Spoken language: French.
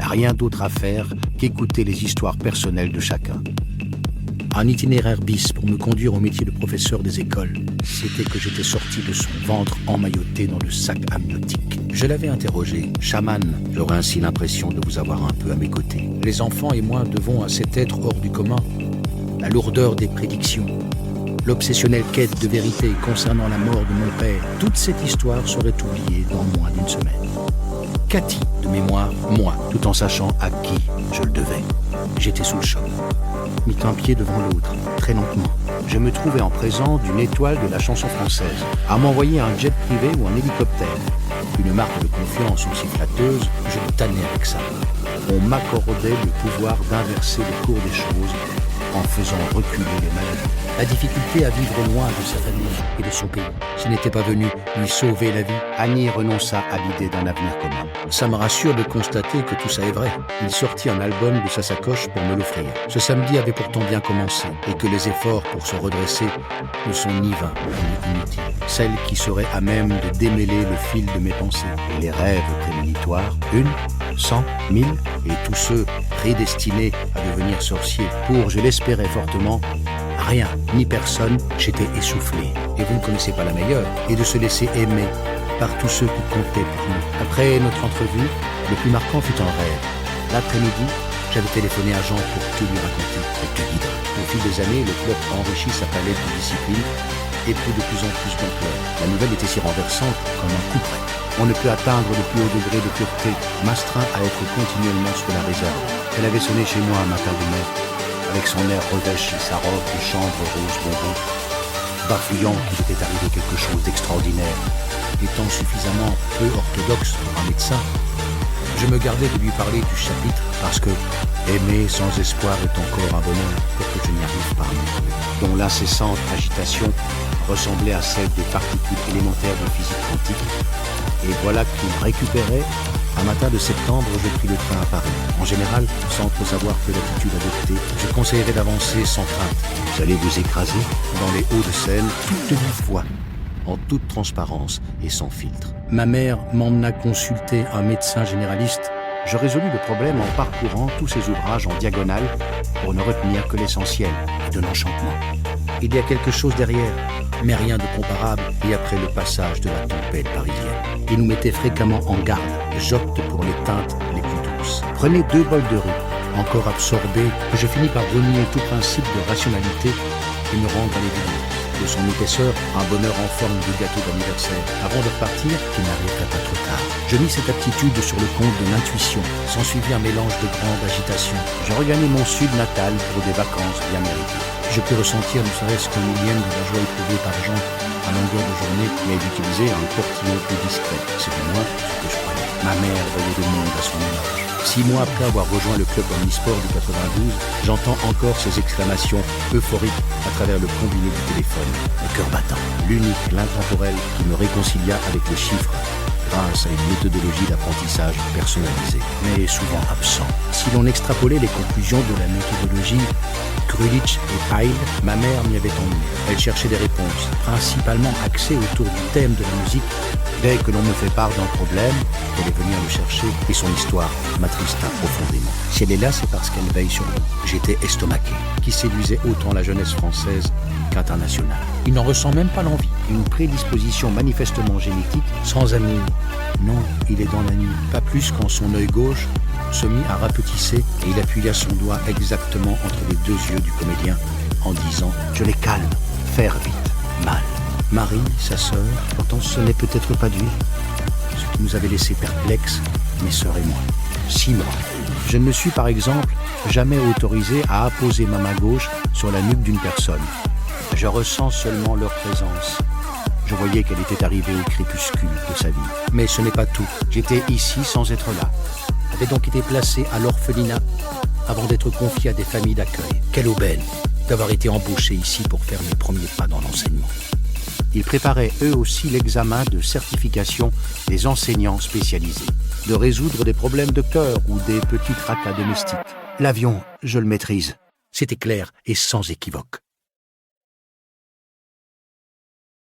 Rien d'autre à faire qu'écouter les histoires personnelles de chacun. Un itinéraire bis pour me conduire au métier de professeur des écoles. C'était que j'étais sorti de son ventre emmailloté dans le sac amniotique. Je l'avais interrogé. Chaman, j'aurais ainsi l'impression de vous avoir un peu à mes côtés. Les enfants et moi devons à cet être hors du commun la lourdeur des prédictions, l'obsessionnelle quête de vérité concernant la mort de mon père. Toute cette histoire serait oubliée dans moins d'une semaine. Cathy, de mémoire, moi, tout en sachant à qui je le devais. J'étais sous le choc. Mit un pied devant l'autre, très lentement. Je me trouvais en présence d'une étoile de la chanson française. À m'envoyer un jet privé ou un hélicoptère, une marque de confiance aussi flatteuse, je le tannais avec ça. On m'accordait le pouvoir d'inverser le cours des choses en faisant reculer les maladies. La difficulté à vivre loin de sa famille et de son pays. Ce n'était pas venu lui sauver la vie. Annie renonça à l'idée d'un avenir commun. Ça me rassure de constater que tout ça est vrai. Il sortit un album de sa sacoche pour me l'offrir. Ce samedi avait pourtant bien commencé et que les efforts pour se redresser ne sont ni vains ni inutiles. Celle qui serait à même de démêler le fil de mes pensées et les rêves prémonitoires, 1, 100, 1000 et tous ceux prédestinés à devenir sorciers pour, je l'espérais fortement, rien, ni personne, j'étais essoufflé. Et vous ne connaissez pas la meilleure. Et de se laisser aimer par tous ceux qui comptaient pour nous. Après notre entrevue, le plus marquant fut un rêve. L'après-midi, j'avais téléphoné à Jean pour tout lui raconter et tout guider. Au fil des années, le club enrichit sa palette de disciplines et prit de plus en plus d'ampleur. La nouvelle était si renversante comme un coup près. On ne peut atteindre le plus haut degré de pureté, m'astreint à être continuellement sur la réserve. Elle avait sonné chez moi un matin de mai, avec son air revêche et sa robe de chambre rose bonbon, bafouillant qu'il était arrivé quelque chose d'extraordinaire. Étant suffisamment peu orthodoxe pour un médecin, je me gardais de lui parler du chapitre parce que aimer sans espoir est encore un bonheur pour que je n'y arrive pas, dont l'incessante agitation ressemblait à celle des particules élémentaires de physique quantique. Et voilà qu'il me récupérait. Un matin de septembre, je pris le train à Paris. En général, sans trop savoir que l'attitude adoptée, je conseillerais d'avancer sans crainte. Vous allez vous écraser dans les Hauts-de-Seine, toute vive voix, en toute transparence et sans filtre. Ma mère m'emmena consulter un médecin généraliste. Je résolus le problème en parcourant tous ses ouvrages en diagonale pour ne retenir que l'essentiel de l'enchantement. Il y a quelque chose derrière, mais rien de comparable, et après le passage de la tempête parisienne. Il nous mettait fréquemment en garde. J'opte pour les teintes les plus douces. Prenez 2 bols de riz, encore absorbés, que je finis par renier tout principe de rationalité et me rendre à l'évidence. De son épaisseur, un bonheur en forme de gâteau d'anniversaire. Avant de repartir, qui n'arriverait pas trop tard. Je mis cette aptitude sur le compte de l'intuition. S'ensuivit un mélange de grande agitation. Je regagnai mon sud natal pour des vacances bien méritées. Je pus ressentir ne serait-ce qu'un millième de la joie éprouvée par Jean à longueur de journée, mais d'utiliser un portillon plus discret. C'est du moins ce que je croyais. Ma mère voyait le monde à son image. 6 mois après avoir rejoint le club omnisport du 92, j'entends encore ces exclamations euphoriques à travers le combiné du téléphone. Le cœur battant, l'unique l'intemporel qui me réconcilia avec le chiffre grâce à une méthodologie d'apprentissage personnalisée, mais souvent absent. Si l'on extrapolait les conclusions de la méthodologie Krulich et Pyle, ma mère m'y avait emmené. Elle cherchait des réponses, principalement axées autour du thème de la musique. Dès que l'on me fait part d'un problème, elle est venue à le chercher et son histoire m'attrista profondément. Si elle est là, c'est parce qu'elle veille sur nous. J'étais estomaqué, qui séduisait autant la jeunesse française qu'internationale. Il n'en ressent même pas l'envie. Une prédisposition manifestement génétique, sans amour. Non, il est dans la nuit. Pas plus quand son œil gauche se mit à rapetisser et il appuya son doigt exactement entre les 2 yeux du comédien en disant « Je les calme, faire vite, mal ». Marie, sa sœur, pourtant ce n'est peut-être pas Dieu. Ce qui nous avait laissés perplexes, mes sœurs et moi. 6 mois. Je ne me suis par exemple jamais autorisé à apposer ma main gauche sur la nuque d'une personne. Je ressens seulement leur présence. Je voyais qu'elle était arrivée au crépuscule de sa vie. Mais ce n'est pas tout. J'étais ici sans être là. J'avais donc été placé à l'orphelinat avant d'être confié à des familles d'accueil. Quelle aubaine d'avoir été embauché ici pour faire mes premiers pas dans l'enseignement. Ils préparaient eux aussi l'examen de certification des enseignants spécialisés, de résoudre des problèmes de cœur ou des petits tracas domestiques. L'avion, je le maîtrise. C'était clair et sans équivoque.